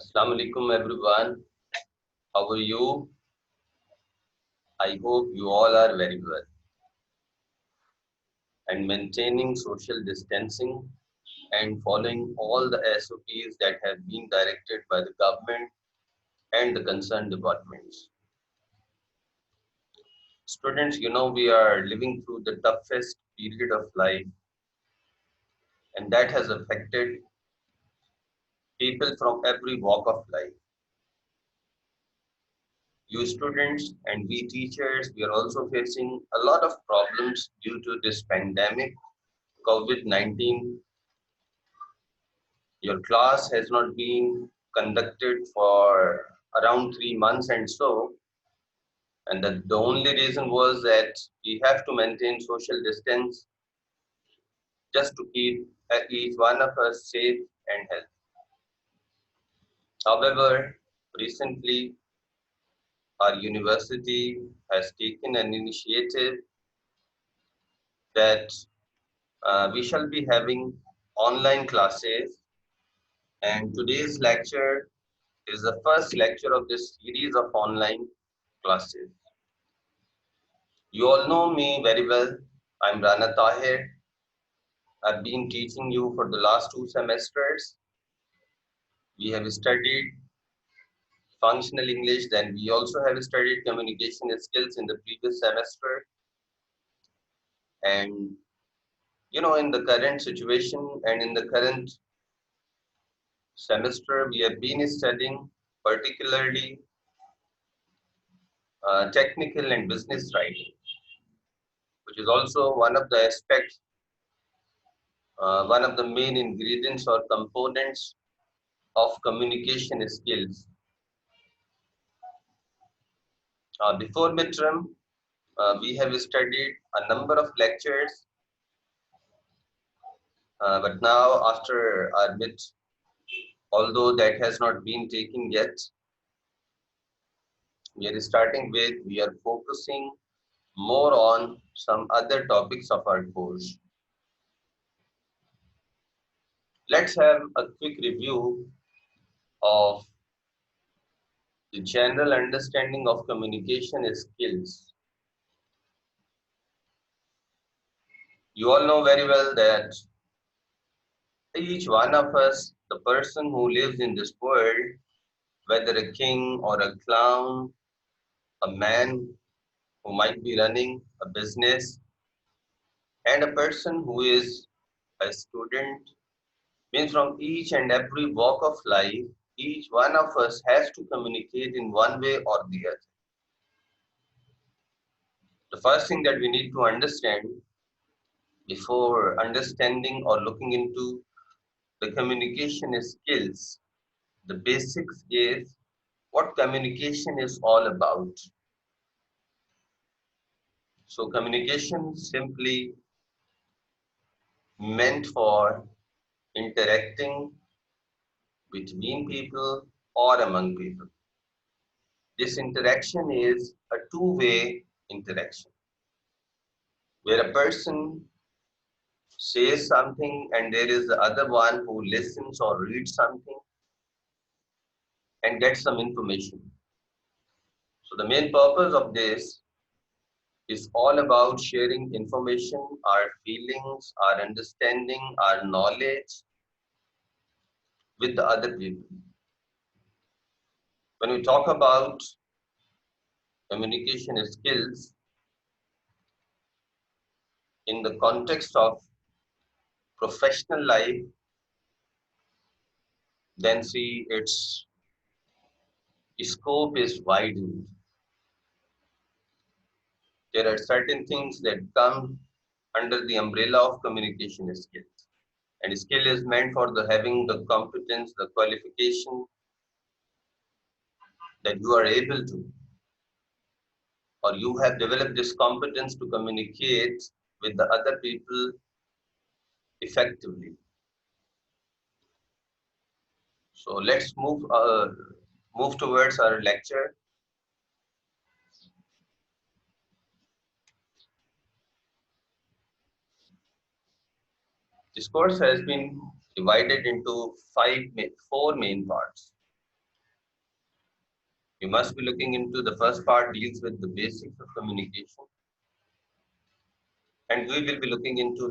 Assalamu alaikum everyone. How are you? I hope you all are very well and maintaining social distancing and following all the SOPs that have been directed by the government and the concerned departments. Students, we are living through the toughest period of life, and that has affected people from every walk of life. You students and we teachers, we are also facing a lot of problems due to this pandemic, COVID-19. Your class has not been conducted for around 3 months and so, and the only reason was that we have to maintain social distance just to keep at least one of us safe and healthy. However, recently our university has taken an initiative that we shall be having online classes, and today's lecture is the first lecture of this series of online classes. You all know me very well. I'm Rana Tahir. I've been teaching you for the last 2 semesters. We have studied functional English, then we also have studied communication skills in the previous semester. And in the current situation and in the current semester, we have been studying particularly technical and business writing, which is also one of the aspects, one of the main ingredients or components of communication skills. Before midterm, we have studied a number of lectures, but now after our mid, although that has not been taken yet, we are focusing more on some other topics of our course. Let's have a quick review of the general understanding of communication skills. You all know very well that each one of us, the person who lives in this world, whether a king or a clown, a man who might be running a business, and a person who is a student, means from each and every walk of life, each one of us has to communicate in one way or the other. The first thing that we need to understand before understanding or looking into the communication skills, the basics is what communication is all about. So communication simply meant for interacting between people or among people. This interaction is a two-way interaction where a person says something and there is the other one who listens or reads something and gets some information. So the main purpose of this is all about sharing information, our feelings, our understanding, our knowledge with the other people. When we talk about communication skills in the context of professional life, then see its scope is widened. There are certain things that come under the umbrella of communication skills. And skill is meant for the having the competence, the qualification that you are able to, or you have developed this competence to communicate with the other people effectively. So let's move towards our lecture. This course has been divided into four main parts. We must be looking into the first part deals with the basics of communication, and we will be looking into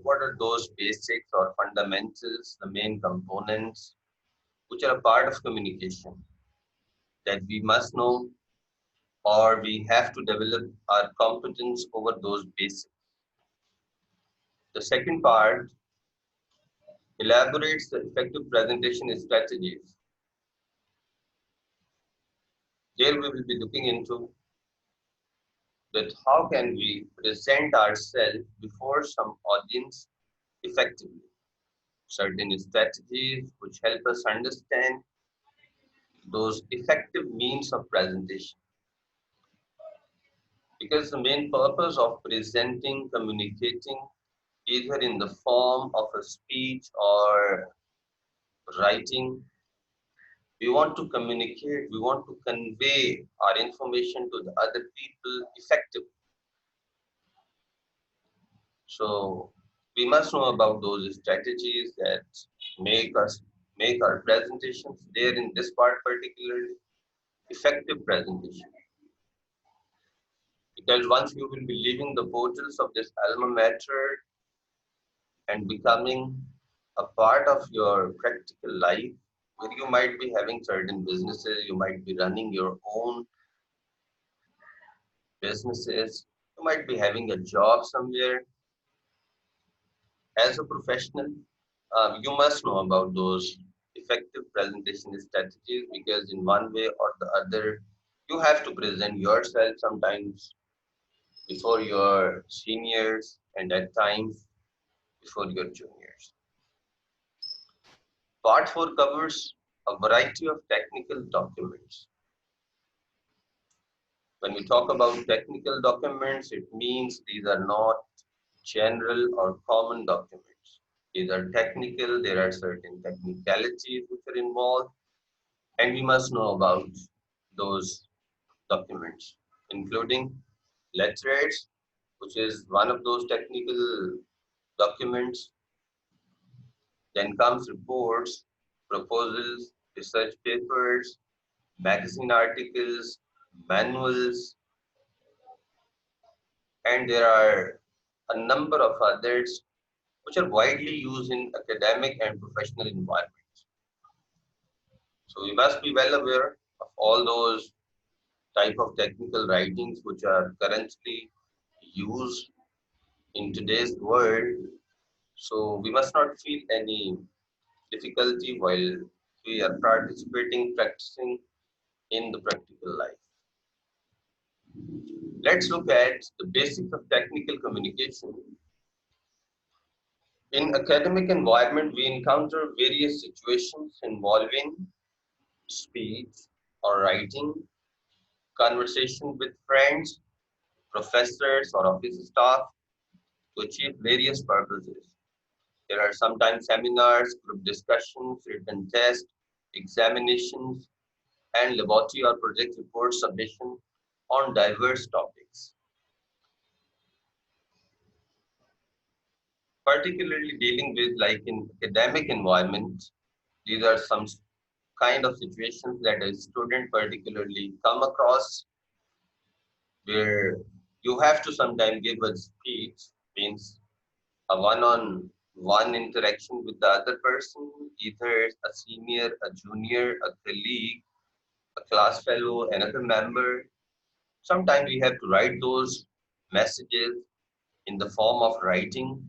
what are those basics or fundamentals, the main components which are a part of communication that we must know or we have to develop our competence over those basics. The second part elaborates the effective presentation strategies. Here we will be looking into that how can we present ourselves before some audience effectively. Certain strategies which help us understand those effective means of presentation. Because the main purpose of presenting, communicating, either in the form of a speech or writing, we want to communicate, we want to convey our information to the other people effectively. So we must know about those strategies that make us make our presentations there in this part particularly effective presentation. Because once you will be leaving the portals of this alma mater and becoming a part of your practical life, where you might be having certain businesses, you might be running your own businesses, you might be having a job somewhere as a professional, you must know about those effective presentation strategies because in one way or the other, you have to present yourself sometimes before your seniors and at times before your juniors. Part 4 covers a variety of technical documents. When we talk about technical documents, it means these are not general or common documents. These are technical, there are certain technicalities which are involved, and we must know about those documents, including letters, which is one of those technical documents. Then comes reports, proposals, research papers, magazine articles, manuals, and there are a number of others which are widely used in academic and professional environments. So we must be well aware of all those type of technical writings which are currently used in today's world. So we must not feel any difficulty while we are participating, practicing in the practical life. Let's look at the basics of technical communication. In academic environment, we encounter various situations involving speech or writing, conversation with friends, professors or office staff to achieve various purposes. There are sometimes seminars, group discussions, written tests, examinations, and laboratory or project report submission on diverse topics. Particularly dealing with like in academic environment, these are some kind of situations that a student particularly come across where you have to sometimes give a speech, means a one-on-one interaction with the other person, either a senior, a junior, a colleague, a class fellow, another member. Sometimes we have to write those messages in the form of writing.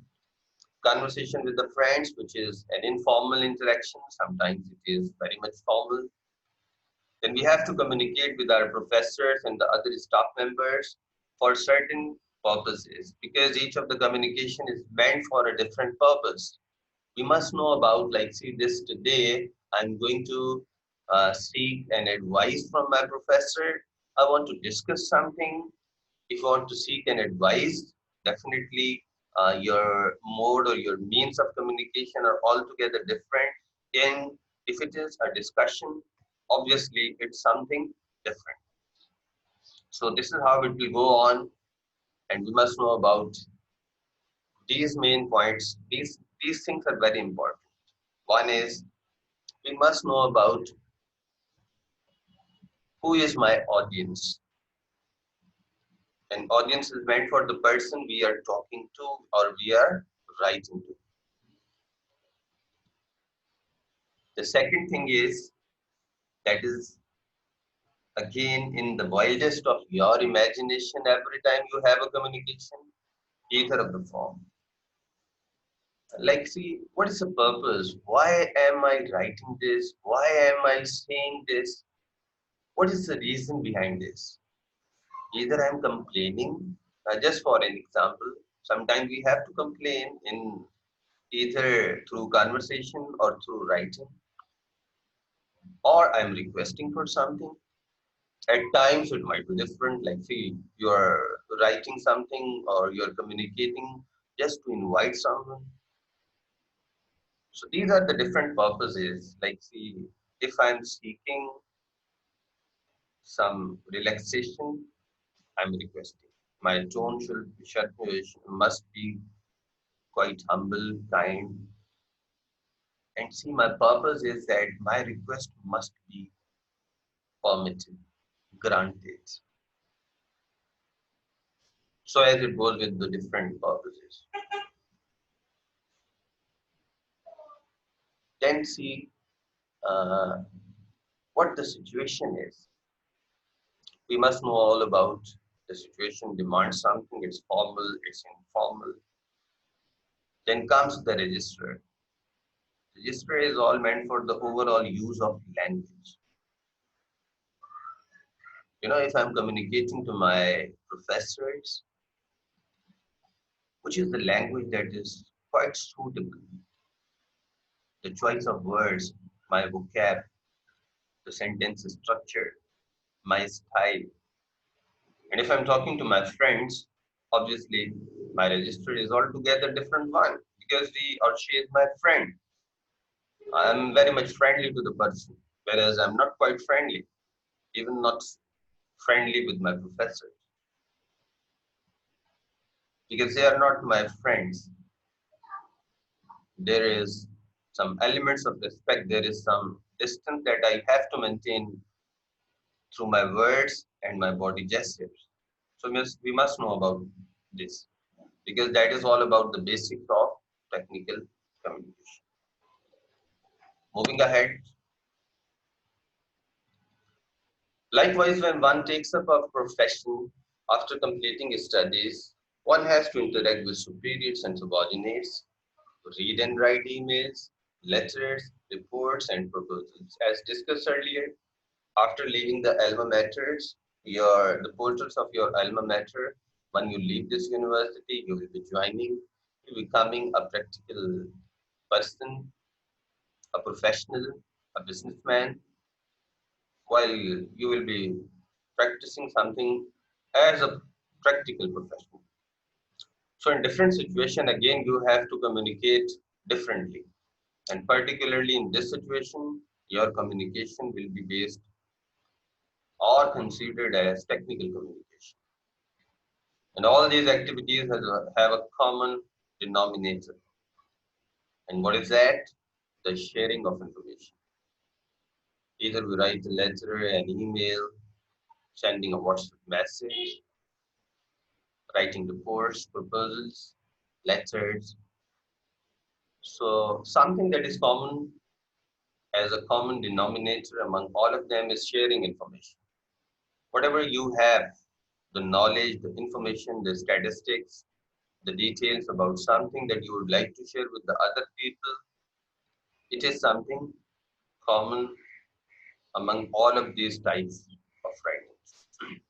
Conversation with the friends, which is an informal interaction. Sometimes it is very much formal. Then we have to communicate with our professors and the other staff members for certain purposes because each of the communication is meant for a different purpose. We must know about, like, see, this today I'm going to seek an advice from my professor. I want to discuss something. If you want to seek an advice, definitely your mode or your means of communication are altogether different. And if it is a discussion, obviously it's something different. So this is how it will go on, and we must know about these main points. These things are very important. One is we must know about Who is my audience? An audience is meant for the person we are talking to or we are writing to. The second thing is that is again in the wildest of your imagination every time you have a communication, either of the form. Like, see, what is the purpose? Why am I writing this? Why am I saying this? What is the reason behind this? Either I'm complaining, just for an example, sometimes we have to complain in either through conversation or through writing, or I'm requesting for something. At times it might be different, like see, you're writing something or you're communicating just to invite someone. So these are the different purposes. Like see, if I'm seeking some relaxation, I'm requesting. My tone must be quite humble, kind. And see, my purpose is that my request must be permitted, granted. So as it goes with the different purposes. Then see uh, what the situation is. We must know all about the situation demands something, it's formal, it's informal. Then comes the register. Register is all meant for the overall use of language. If I'm communicating to my professors, which is the language that is quite suitable, the choice of words, my vocab, the sentence structure, my style. And if I'm talking to my friends, obviously my register is altogether different one because he or she is my friend. I'm very much friendly to the person, whereas I'm not quite friendly, even not friendly with my professors because they are not my friends. There is some elements of respect, there is some distance that I have to maintain through my words and my body gestures. So we must know about this because that is all about the basics of technical communication. Moving ahead, likewise, when one takes up a profession after completing studies, one has to interact with superiors and subordinates, read and write emails, letters, reports, and proposals. As discussed earlier, after leaving the alma maters, the portals of your alma mater, when you leave this university, you will be joining, you becoming a practical person, a professional, a businessman, while you will be practicing something as a practical professional. So in different situation, again, you have to communicate differently. And particularly in this situation, your communication will be based or considered as technical communication. And all these activities have a common denominator. And what is that? The sharing of information. Either we write a letter, an email, sending a WhatsApp message, writing reports, proposals, letters. So something that is common as a common denominator among all of them is sharing information. Whatever you have, the knowledge, the information, the statistics, the details about something that you would like to share with the other people, it is something common among all of these types of writings.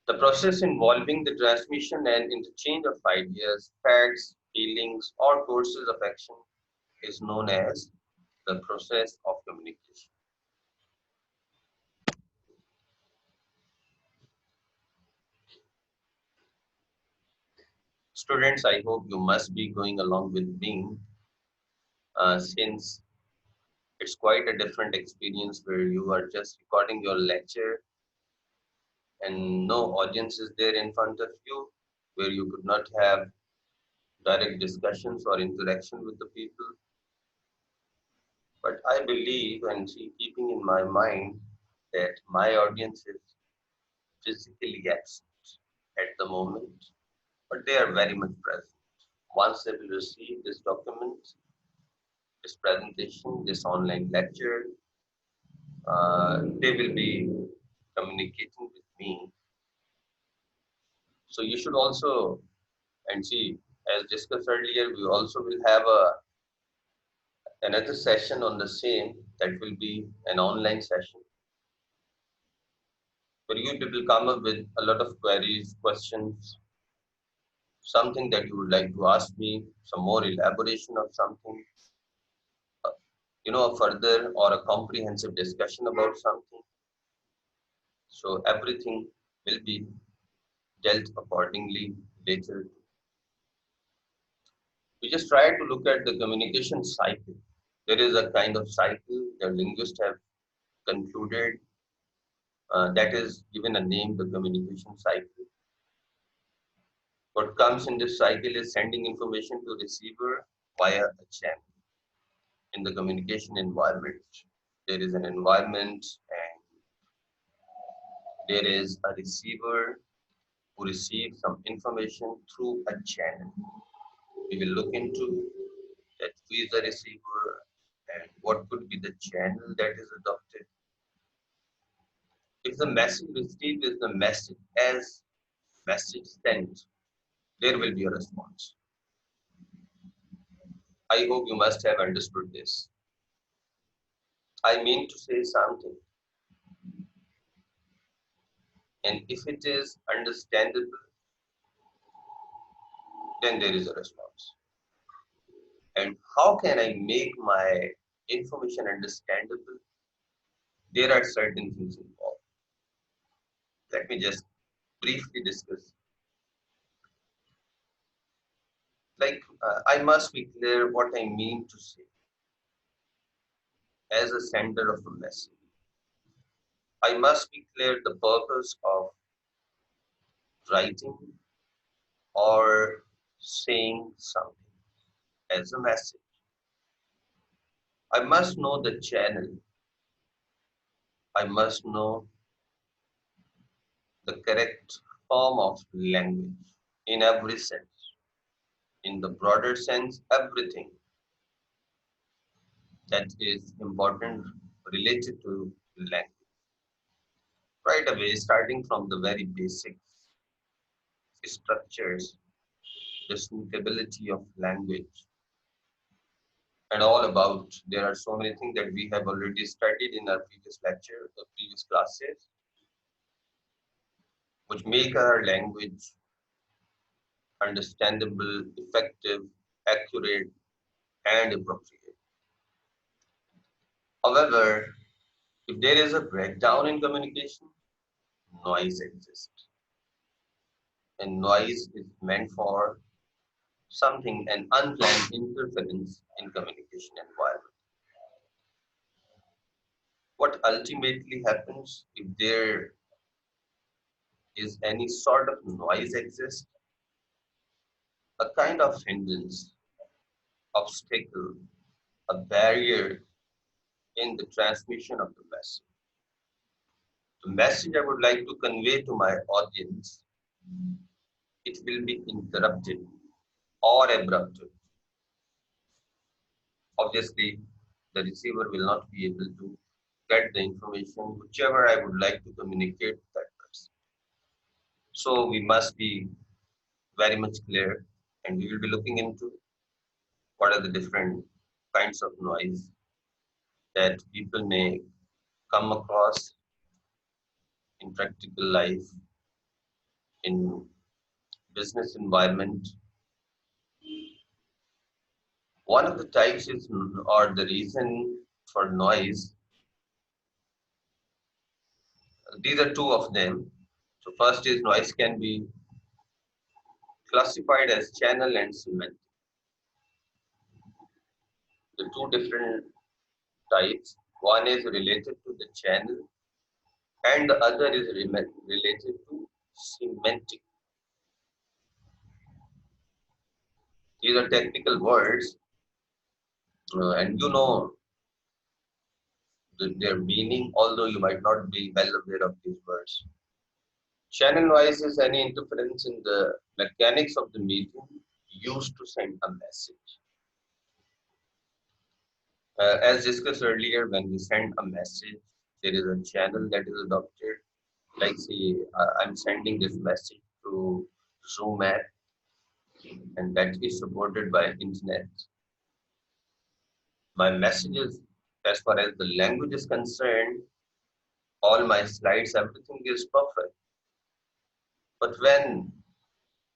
The process involving the transmission and interchange of ideas, facts, feelings, or courses of action is known as the process of communication. Students, I hope you must be going along with me since it's quite a different experience where you are just recording your lecture and no audience is there in front of you, where you could not have direct discussions or interaction with the people. But I believe and see, keeping in my mind that my audience is physically absent at the moment, but they are very much present. Once they will receive this document, this presentation, this online lecture, they will be communicating with me. So you should also, and see, as discussed earlier, we also will have another session on the same that will be an online session where you will come up with a lot of queries, questions, something that you would like to ask me, some more elaboration of something, a further or a comprehensive discussion about something. So everything will be dealt accordingly later. We just try to look at the communication cycle. There is a kind of cycle the linguists have concluded that is given a name, the communication cycle. What comes in this cycle is sending information to receiver via a channel in the communication environment. There is an environment and there is a receiver who receives some information through a channel. We will look into that who is the receiver and what could be the channel that is adopted. If the message received is the message as message sent, there will be a response. I hope you must have understood this. I mean to say something, and if it is understandable, then there is a response. And how can I make my information understandable? There are certain things involved. Let me just briefly discuss. I must be clear what I mean to say as a sender of a message. I must be clear the purpose of writing or saying something as a message. I must know the channel. I must know the correct form of language in every sense. In the broader sense, everything that is important related to language. Right away, starting from the very basics, structures, the suitability of language, and all about. There are so many things that we have already studied in our previous lecture, the previous classes, which make our language understandable, effective, accurate, and appropriate. However, if there is a breakdown in communication, noise exists. And noise is meant for something, an unplanned interference in communication environment. What ultimately happens if there is any sort of noise exists, a kind of hindrance, obstacle, a barrier in the transmission of the message. The message I would like to convey to my audience, it will be interrupted or abrupted. Obviously, the receiver will not be able to get the information whichever I would like to communicate to that person. So we must be very much clear and we will be looking into what are the different kinds of noise that people may come across in practical life, in business environment. One of the types is or the reason for noise. These are two of them. So first is noise can be classified as channel and semantic. The two different types. One is related to the channel and the other is related to semantic. These are technical words and their meaning, although you might not be well aware of these words. Channel noise is any interference in the mechanics of the medium used to send a message. As discussed earlier, when we send a message, there is a channel that is adopted. Like, say, I'm sending this message through Zoom app, and that is supported by internet. My messages, as far as the language is concerned, all my slides, everything is perfect. But when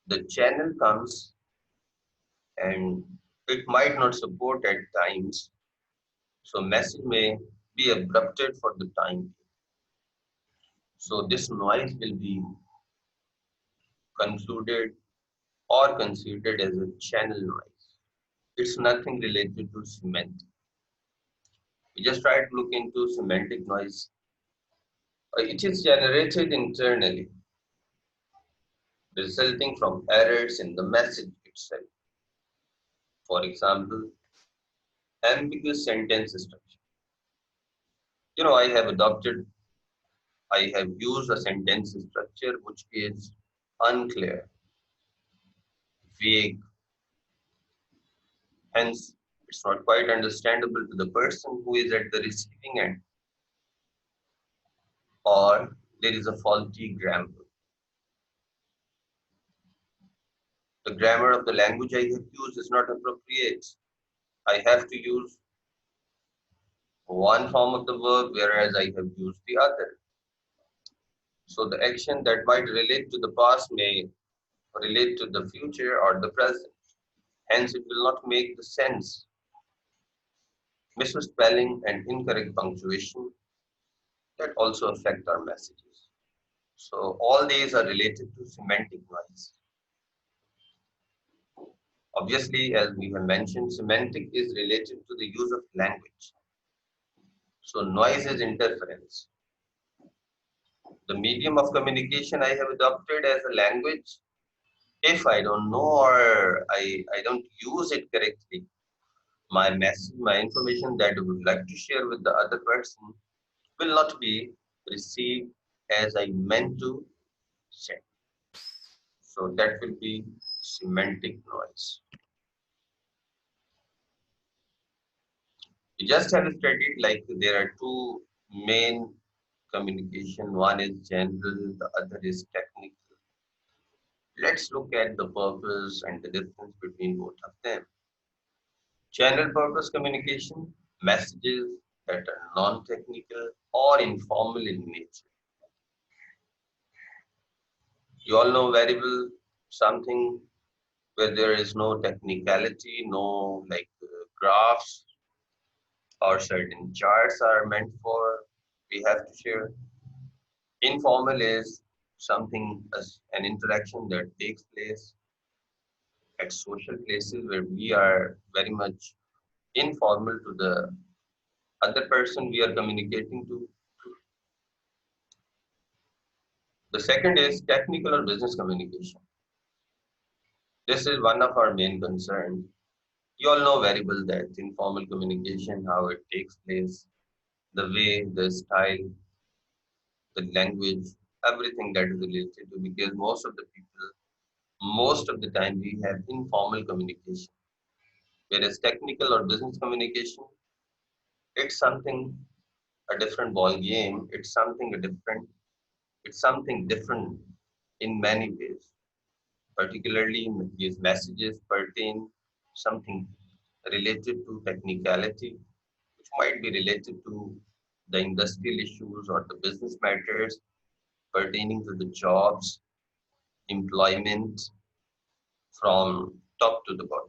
the channel comes and it might not support at times, so message may be abrupted for the time. So this noise will be concluded or considered as a channel noise. It's nothing related to semantic. We just try to look into semantic noise. It is generated internally, resulting from errors in the message itself. For example, ambiguous sentence structure. I have adopted, I have used a sentence structure which is unclear, vague, hence it's not quite understandable to the person who is at the receiving end, or there is a faulty grammar. The grammar of the language I have used is not appropriate. I have to use one form of the verb, whereas I have used the other. So the action that might relate to the past may relate to the future or the present. Hence, it will not make the sense. Misspelling and incorrect punctuation that also affect our messages. So all these are related to semantic noise. Obviously, as we have mentioned, semantic is related to the use of language. So noise is interference. The medium of communication I have adopted as a language, if I don't know or I don't use it correctly, my message, my information that I would like to share with the other person will not be received as I meant to send. So that will be semantic noise. We just have studied like there are two main communication. One is general, the other is technical. Let's look at the purpose and the difference between both of them. General purpose communication, messages that are non-technical or informal in nature. You all know very well something where there is no technicality, no like graphs or certain charts are meant for, we have to share. Informal is something as an interaction that takes place at social places where we are very much informal to the other person we are communicating to. The second is technical or business communication. This is one of our main concerns. You all know very well that informal communication, how it takes place, the way, the style, the language, everything that is related to, because most of the people, most of the time we have informal communication. Whereas technical or business communication, it's something a different ball game. It's something different in many ways. Particularly these messages pertain something related to technicality, which might be related to the industrial issues or the business matters pertaining to the jobs, employment from top to the bottom.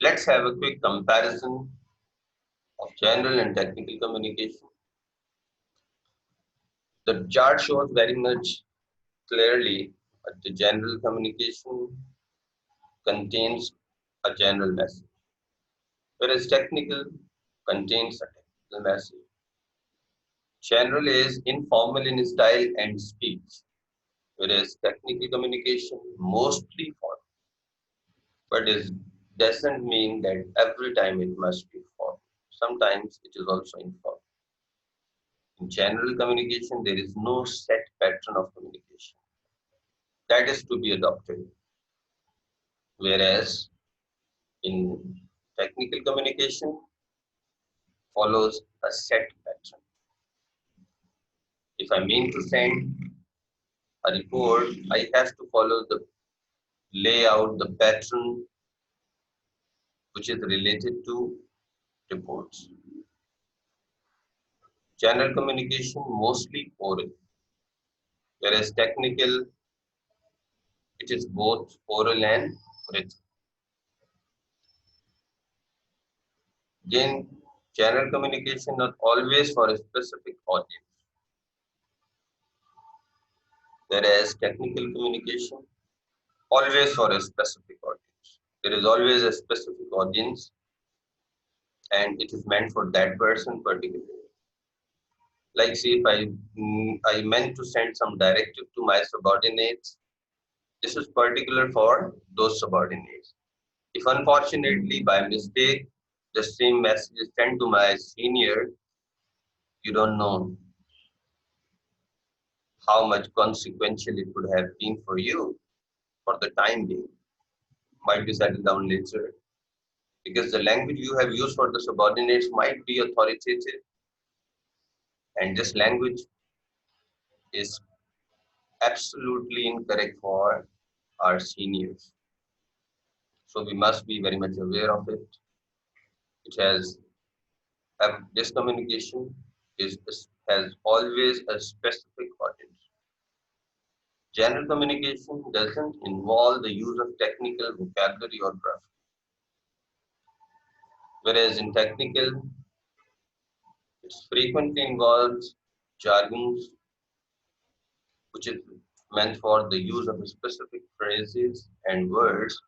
Let's have a quick comparison of general and technical communication. The chart shows very much clearly that the general communication contains a general message, whereas technical contains a technical message. General is informal in style and speech, whereas technical communication mostly formal, but is doesn't mean that every time it must be formal. Sometimes it is also informal. In general communication, there is no set pattern of communication that is to be adopted, whereas in technical communication follows a set pattern. If I mean to send a report, I have to follow the layout, the pattern which is related to reports. General communication mostly oral, whereas technical it is both oral and written. Again, general communication not always for a specific audience, whereas technical communication always for a specific audience. There is always a specific audience and it is meant for that person particularly. Like say if I meant to send some directive to my subordinates, this is particular for those subordinates. If unfortunately by mistake the same message is sent to my senior, you don't know how much consequential it would have been for you for the time being. Might be settled down later. Because the language you have used for the subordinates might be authoritative, and this language is absolutely incorrect for our seniors. So we must be very much aware of it. It has this communication has always a specific audience. General communication doesn't involve the use of technical vocabulary or grammar, whereas in technical, it frequently involves jargons, which is meant for the use of specific phrases and words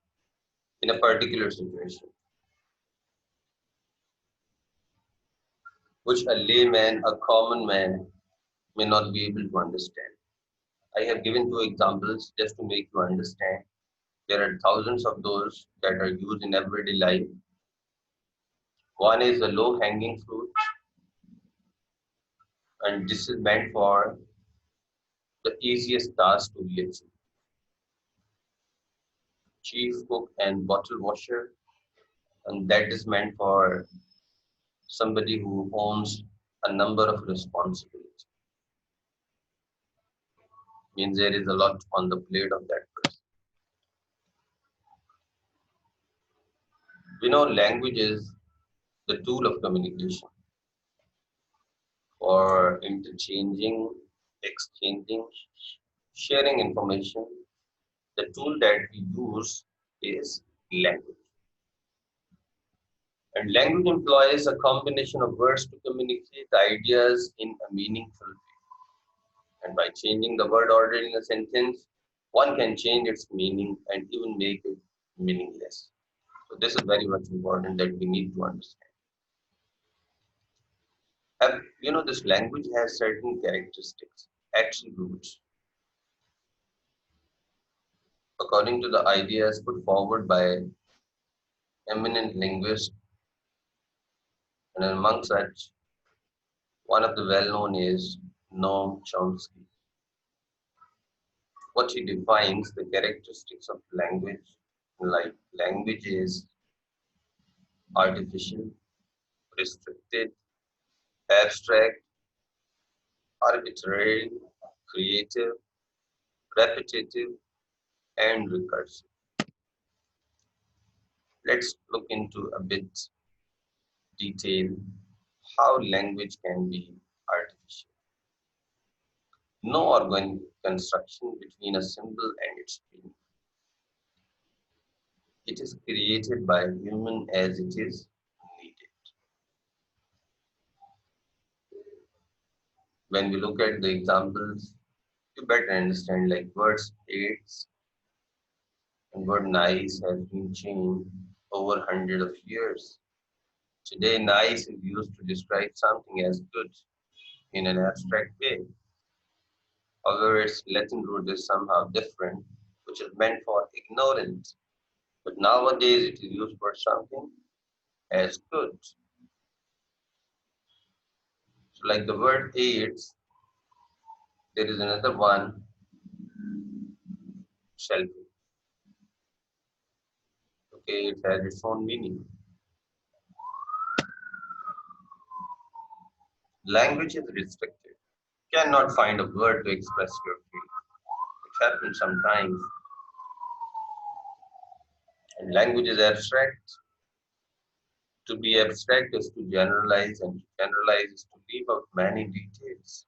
in a particular situation, which a layman, a common man, may not be able to understand. I have given two examples just to make you understand. There are thousands of those that are used in everyday life. One is a low hanging fruit, and this is meant for the easiest task to be achieved. Chief cook and bottle washer, and that is meant for somebody who owns a number of responsibilities. Means there is a lot on the plate of that person. We know language is the tool of communication for interchanging, exchanging, sharing information. The tool that we use is language. And language employs a combination of words to communicate ideas in a meaningful way. And by changing the word order in a sentence, one can change its meaning and even make it meaningless. So this is very much important that we need to understand. This language has certain characteristics, attributes, according to the ideas put forward by eminent linguists, and among such, one of the well-known is Noam Chomsky. What he defines the characteristics of language, like language is artificial, restricted, abstract, arbitrary, creative, repetitive, and recursive. Let's look into a bit detail how language can be artificial. No organic construction between a symbol and its meaning. It is created by human as it is needed. When we look at the examples, you better understand like words aids and word nice has been changed over hundreds of years. Today, nice is used to describe something as good in an abstract way. However, its Latin root is somehow different, which is meant for ignorant. But nowadays it is used for something as good. So like the word AIDS, there is another one, selfie. Okay, it has its own meaning. Language is restricted. Cannot find a word to express your feelings. It happens sometimes. And language is abstract. To be abstract is to generalize, and to generalize is to leave out many details.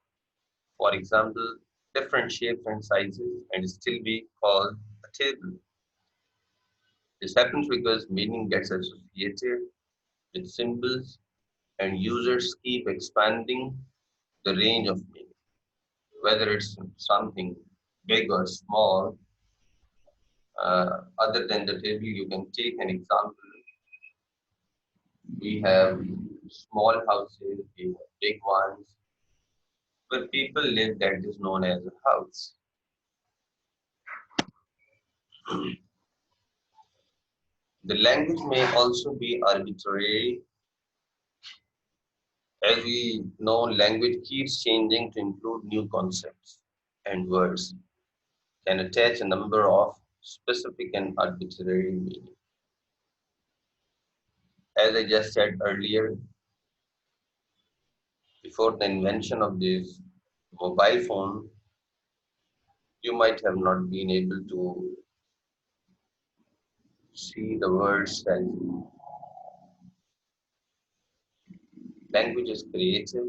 For example, different shapes and sizes and still be called a table. This happens because meaning gets associated with symbols and users keep expanding the range of meaning. Whether it's something big or small, other than the table, you can take an example. We have small houses, we have big ones. Where people live, that is known as a house. The language may also be arbitrary. As we know, language keeps changing to include new concepts and words can attach a number of specific and arbitrary meanings. As I just said earlier, before the invention of this mobile phone, you might have not been able to see the words and language is creative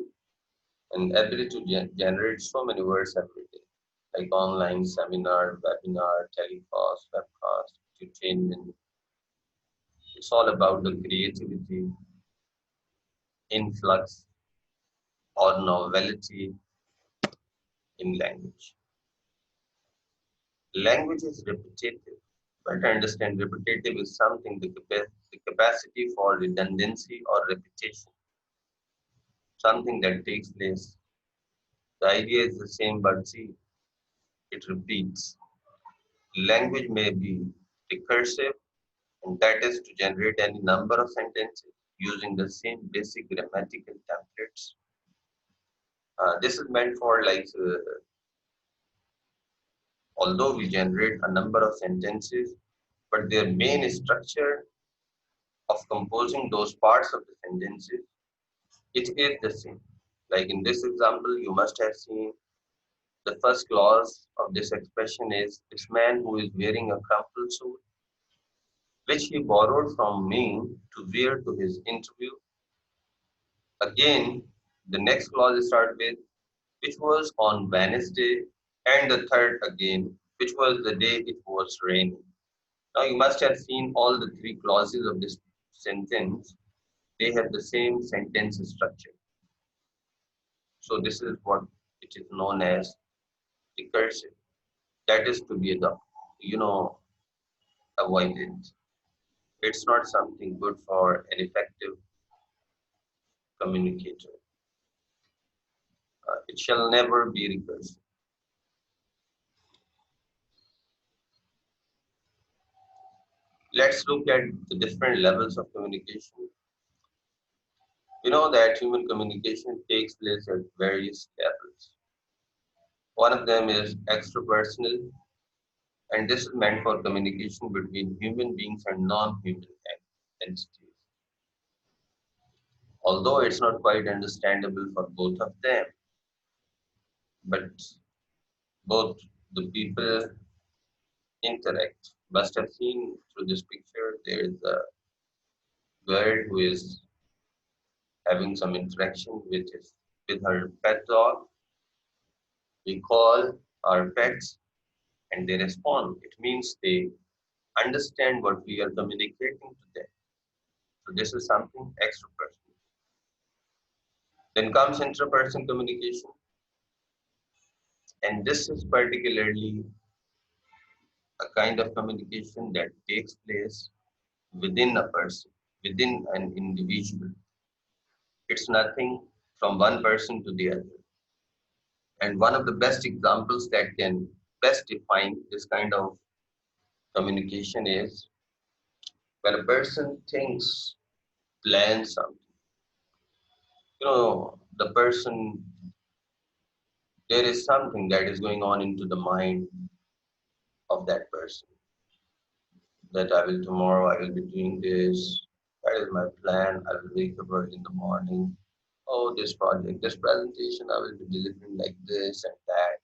and ability to generate so many words every day, like online seminar, webinar, telecast, webcast, entertainment. It's all about the creativity, influx, or novelty in language. Language is repetitive, but understand repetitive is something the capacity for redundancy or repetition, something that takes place. The idea is the same, but see, it repeats. Language may be recursive, and that is to generate any number of sentences using the same basic grammatical templates. This is meant for although we generate a number of sentences, but their main structure of composing those parts of the sentences, it is the same. Like in this example, you must have seen the first clause of this expression is this man who is wearing a crumpled suit, which he borrowed from me to wear to his interview. Again, the next clause starts with which was on Wednesday, and the third again, which was the day it was raining. Now you must have seen all the three clauses of this sentence. They have the same sentence structure. So this is what it is known as recursive. That is to be you know, avoided. It's not something good for an effective communicator. It shall never be recursive. Let's look at the different levels of communication. We know that human communication takes place at various levels. One of them is extrapersonal, and this is meant for communication between human beings and non-human entities. Although it's not quite understandable for both of them, but both the people interact. Must have seen through this picture, there is a girl who is having some interaction with her pet dog. We call our pets and they respond. It means they understand what we are communicating to them. So this is something extrapersonal. Then comes intrapersonal communication, and this is particularly a kind of communication that takes place within a person, within an individual. It's nothing from one person to the other. And one of the best examples that can best define this kind of communication is When a person thinks, plans something, the person, there is something that is going on into the mind of that person. That I will tomorrow, I will be doing this. That is my plan. I will wake up early in the morning. Oh, this project, this presentation, I will be delivering like this and that.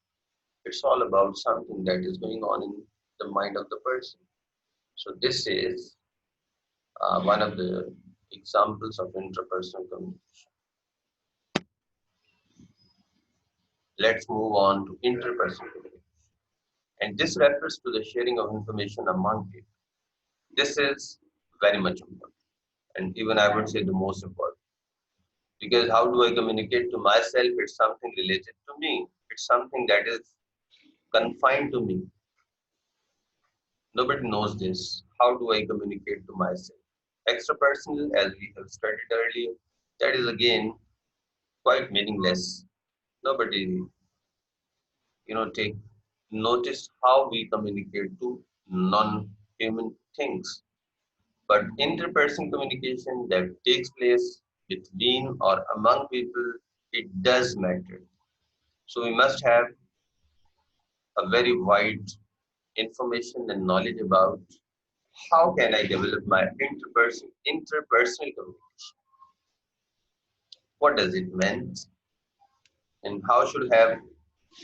It's all about something that is going on in the mind of the person. So this is one of the examples of interpersonal communication. Let's move on to interpersonal communication. And this refers to the sharing of information among people. This is very much important. And even I would say the most important. Because how do I communicate to myself? It's something related to me. It's something that is confined to me. Nobody knows this. How do I communicate to myself? Extrapersonal, as we have studied earlier, that is again quite meaningless. Nobody, take notice how we communicate to non-human things. But interpersonal communication that takes place between or among people, it does matter. So we must have a very wide information and knowledge about how can I develop my interpersonal communication. What does it mean, and how should have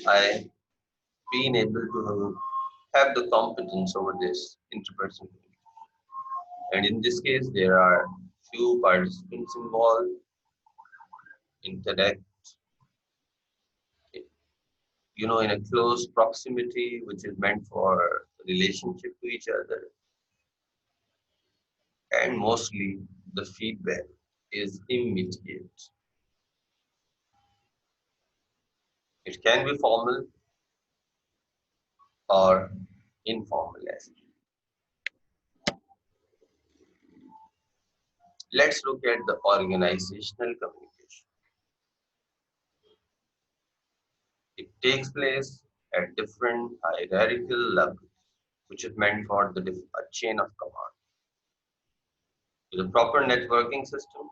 I been able to have the competence over this interpersonal communication? And in this case, there are few participants involved, interact, in a close proximity, which is meant for relationship to each other, and mostly the feedback is immediate. It can be formal or informal as well. Let's look at the organizational communication. It takes place at different hierarchical levels, which is meant for a chain of command. With a proper networking system,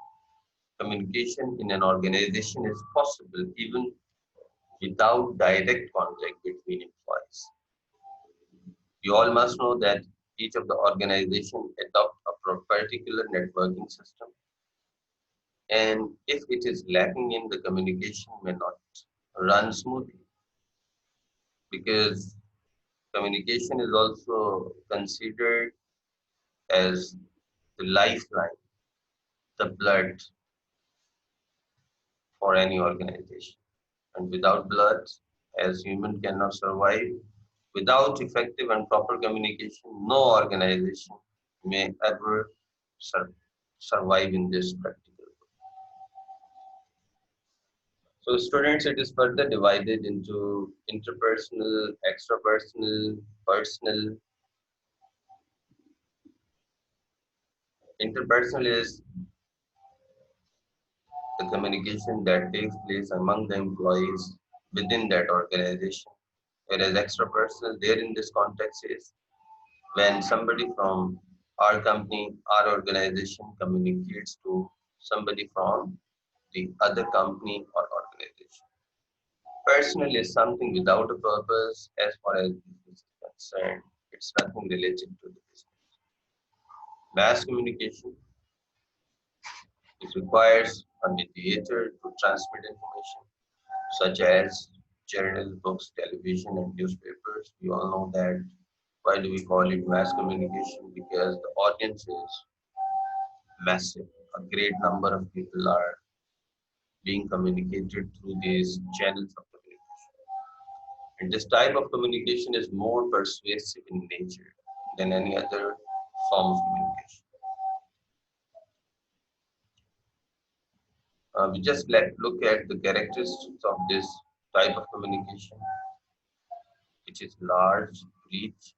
communication in an organization is possible even without direct contact between employees. You all must know that each of the organization adopt a particular networking system, and if it is lacking in, the communication may not run smoothly, because communication is also considered as the lifeline, the blood for any organization. And without blood, as human cannot survive, without effective and proper communication, no organization may ever sur- survive in this practical world. So, students, it is further divided into interpersonal, extrapersonal, personal. Interpersonal is the communication that takes place among the employees within that organization. Whereas extrapersonal, there in this context, is when somebody from our company, our organization communicates to somebody from the other company or organization. Personal is something without a purpose as far as business is concerned. It's nothing related to the business. Mass communication, it requires a mediator to transmit information, such as journals, books, television, and newspapers. We all know that. Why do we call it mass communication? Because the audience is massive. A great number of people are being communicated through these channels of communication. And this type of communication is more persuasive in nature than any other form of communication. We just look at the characteristics of this type of communication, which is large, reach,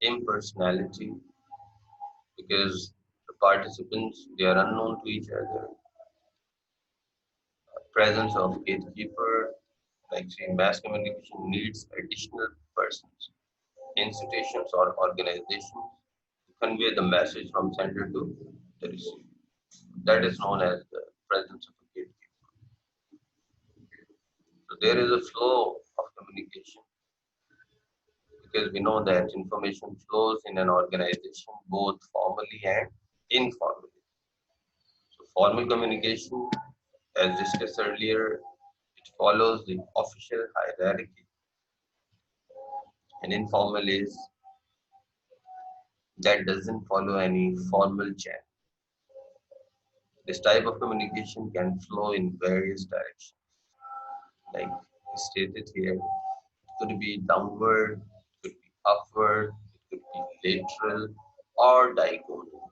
impersonality, because the participants, they are unknown to each other. Presence of gatekeeper, like say mass communication needs additional persons, institutions or organizations convey the message from sender to the receiver. That is known as the presence of a gatekeeper. So there is a flow of communication because we know that information flows in an organization both formally and informally. So formal communication, as discussed earlier, it follows the official hierarchy, and informal is that doesn't follow any formal chain. This type of communication can flow in various directions, like stated here. It could be downward, it could be upward, it could be lateral or diagonal.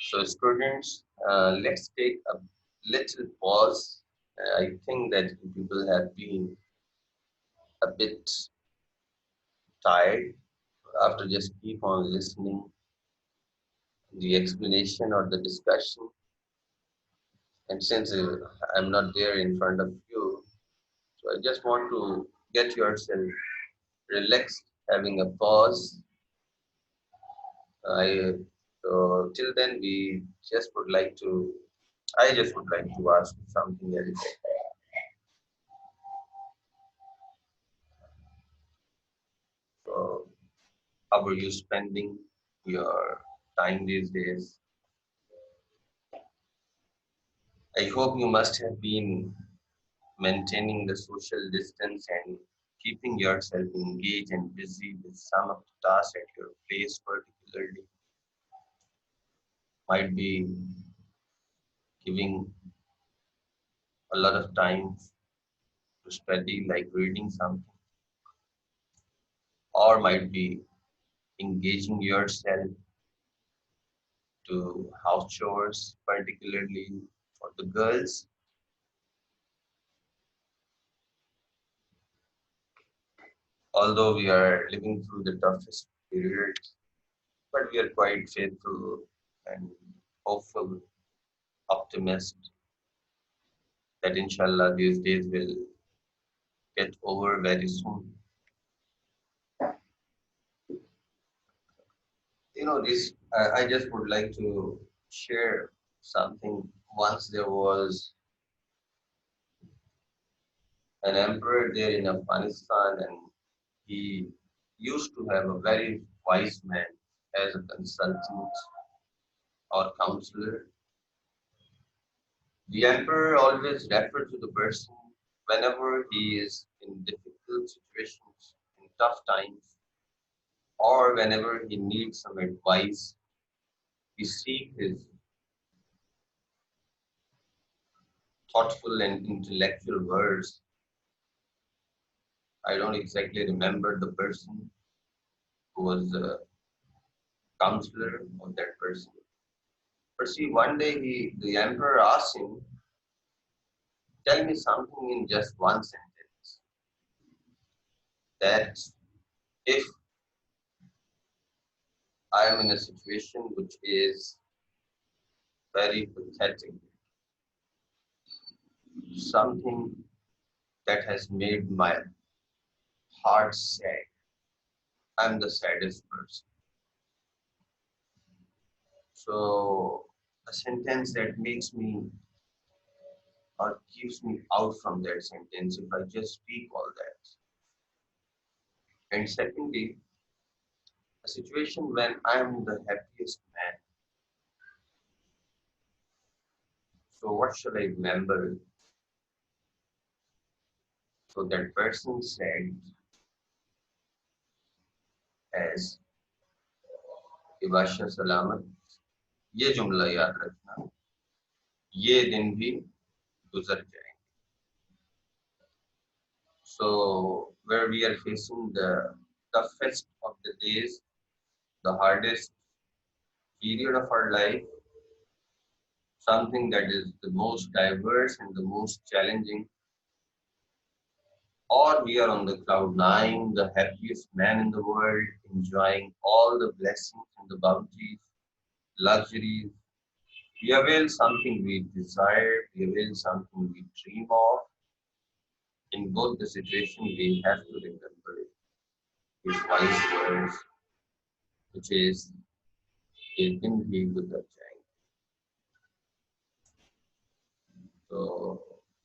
So students, let's take a little pause. I think that people have been a bit tired after just keep on listening the explanation or the discussion. And since I'm not there in front of you, so I just want to get yourself relaxed, having a pause. I so till then we just would like to. I just would like to ask you something very. So, how are you spending your time these days? I hope you must have been maintaining the social distance and keeping yourself engaged and busy with some of the tasks at your place, particularly might be giving a lot of time to study, like reading something, or might be engaging yourself to house chores, particularly for the girls. Although we are living through the toughest period, but we are quite faithful and hopeful, optimist that inshallah these days will get over very soon. This I just would like to share something. Once there was an emperor there in Afghanistan, and he used to have a very wise man as a consultant or counselor. The emperor always referred to the person whenever he is in difficult situations, in tough times, or whenever he needs some advice. He seek his thoughtful and intellectual words. I don't exactly remember the person who was the counselor of that person. But see, one day the emperor asked him, "Tell me something in just one sentence that if I am in a situation which is very pathetic, something that has made my heart sad. I'm the saddest person." So a sentence that makes me or keeps me out from that sentence if I just speak all that. And secondly, a situation when I am the happiest man. So what should I remember? So that person said as Ibasha Salamat, ये जुमला याद रखना, ये दिन भी गुजर जाएंगे. So where we are facing the toughest of the days, the hardest period of our life, something that is the most diverse and the most challenging, or we are on the cloud nine, the happiest man in the world, enjoying all the blessings the bounties, luxuries. We avail something we desire, we avail something we dream of. In both the situation, we have to remember his wise words, which is एक दिन भी गुजर जाएंगे. तो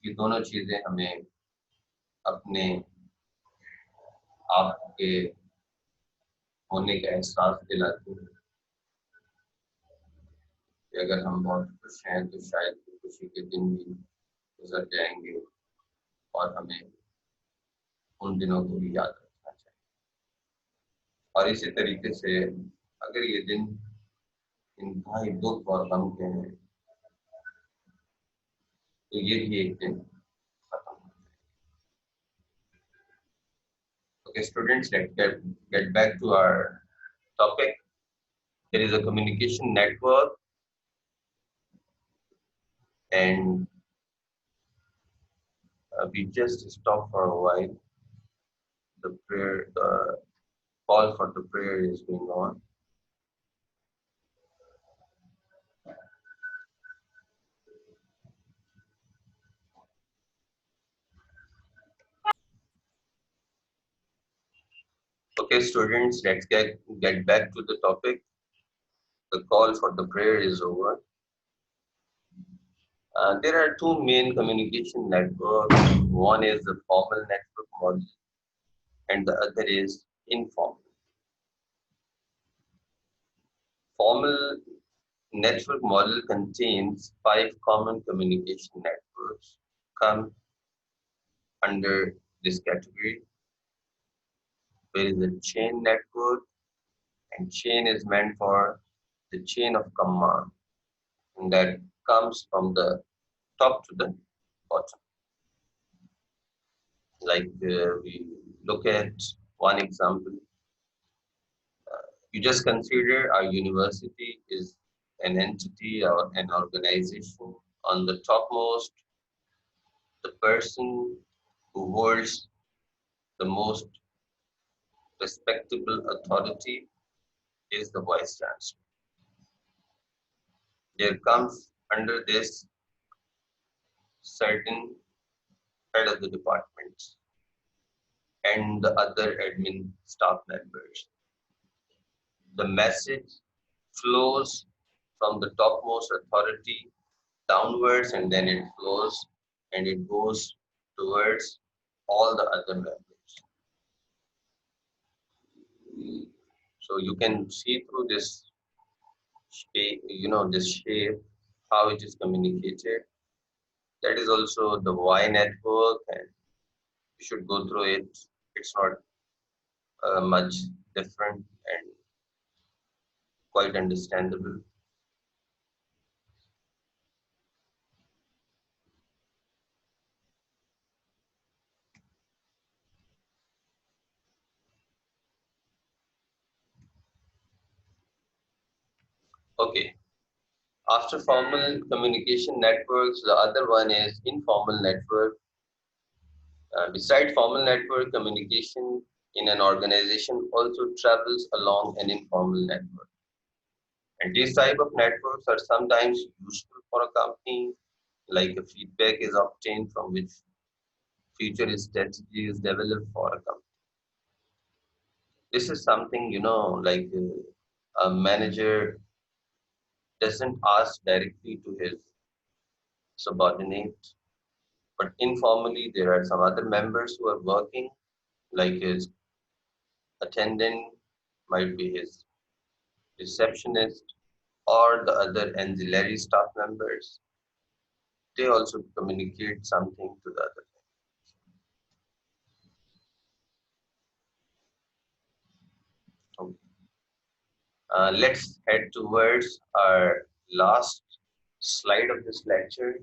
ये दोनों चीजें हमें अपने आप के होने का एहसास दिलाती हैं कि अगर हम बहुत खुश हैं तो शायद खुशी के दिन भी गुजर जाएंगे और हमें उन दिनों को भी याद रखना चाहिए. और इसी तरीके से अगर ये दिन इंतहाई दुख और गम के हैं तो ये भी एक दिन खत्म हो जाए. Okay, students, get back to our topic. There is a communication network, and we just stop for a while. The call for the prayer is going on. Okay, students, let's get back to the topic. The call for the prayer is over. There are two main communication networks. One is the formal network model, and the other is informal. Formal network model contains five common communication networks come under this category. There is a chain network, and chain is meant for the chain of command, and that comes from the top to the bottom. Like we look at one example. You just consider our university is an entity or an organization. On the topmost, the person who holds the most respectable authority is the vice chancellor. There comes under this certain head of the department and the other admin staff members. The message flows from the topmost authority downwards, and then it flows and it goes towards all the other members. So you can see through this shape, this shape, how it is communicated. That is also the Y network, and you should go through it. It's not much different and quite understandable. Okay. After formal communication networks, the other one is informal network. Beside formal network, communication in an organization also travels along an informal network. And these type of networks are sometimes useful for a company, like a feedback is obtained from which future strategy is developed for a company. This is something, like a manager doesn't ask directly to his subordinate, but informally there are some other members who are working, like his attendant, might be his receptionist, or the other ancillary staff members. They also communicate something to the other. Okay. Let's head towards our last slide of this lecture.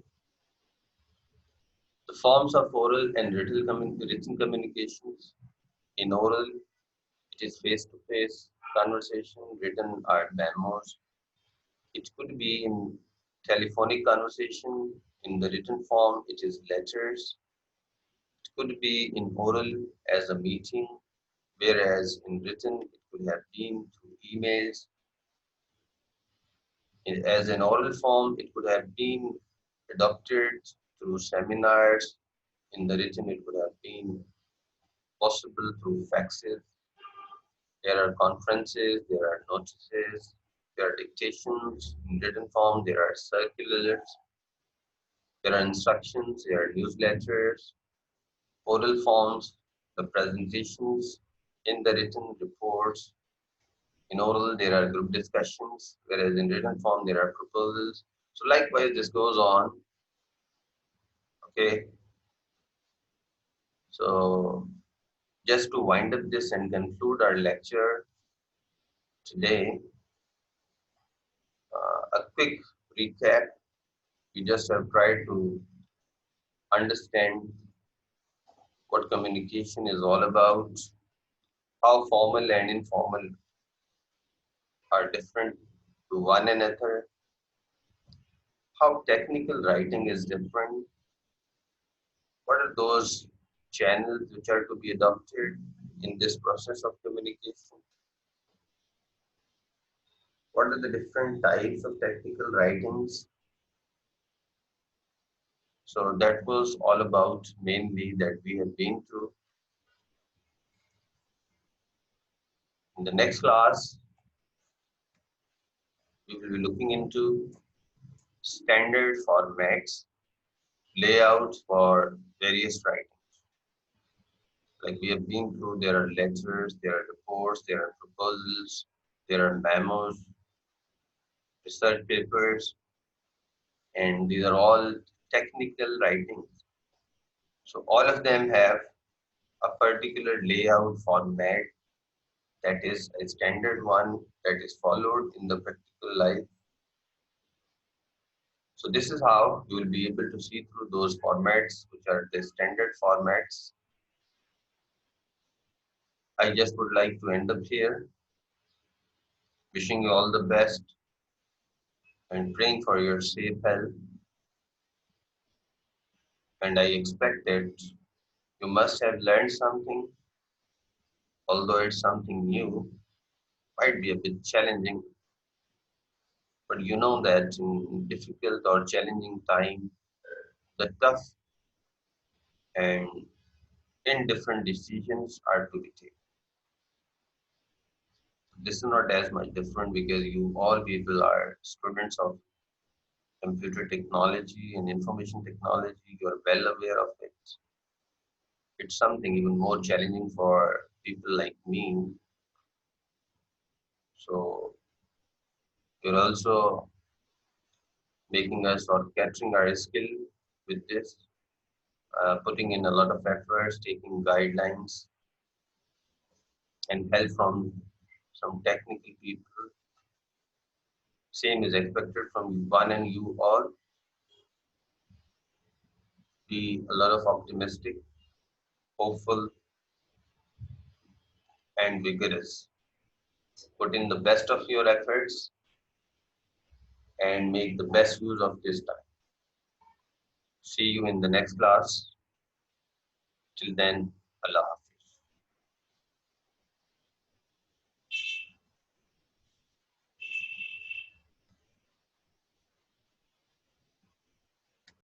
The forms of oral and written communications. In oral, it is face-to-face conversation. Written are memos. It could be in telephonic conversation. In the written form, it is letters. It could be in oral as a meeting, whereas in written, it could have been through emails. As an oral form, it could have been adopted through seminars. In the written, it could have been possible through faxes. There are conferences, there are notices, there are dictations in written form, there are circulars, there are instructions, there are newsletters, oral forms, the presentations, in the written reports. In oral, there are group discussions, whereas in written form, there are proposals. So likewise, this goes on. Okay, so just to wind up this and conclude our lecture today, a quick recap. We just have tried to understand what communication is all about, how formal and informal are different to one another, how technical writing is different, what are those channels which are to be adopted in this process of communication, what are the different types of technical writings. So that was all about mainly that we have been through. In the next class, we will be looking into standard formats, layouts for various writings. Like we have been through, there are lectures, there are reports, there are proposals, there are memos, research papers, and these are all technical writings. So all of them have a particular layout format that is a standard one that is followed in the practical life. So this is how you will be able to see through those formats, which are the standard formats. I just would like to end up here, wishing you all the best and praying for your safe health. And I expect that you must have learned something, although it's something new, might be a bit challenging, but you know that in difficult or challenging time, the tough and indifferent decisions are to be taken. This is not as much different because you all people are students of computer technology and information technology. You are well aware of it. It's something even more challenging for people like me. So you're also making us or capturing our skill with this, putting in a lot of efforts, taking guidelines and help from some technical people. Same is expected from one and you all. Be a lot of optimistic, hopeful, and vigorous. Put in the best of your efforts and make the best use of this time. See you in the next class. Till then, Allah.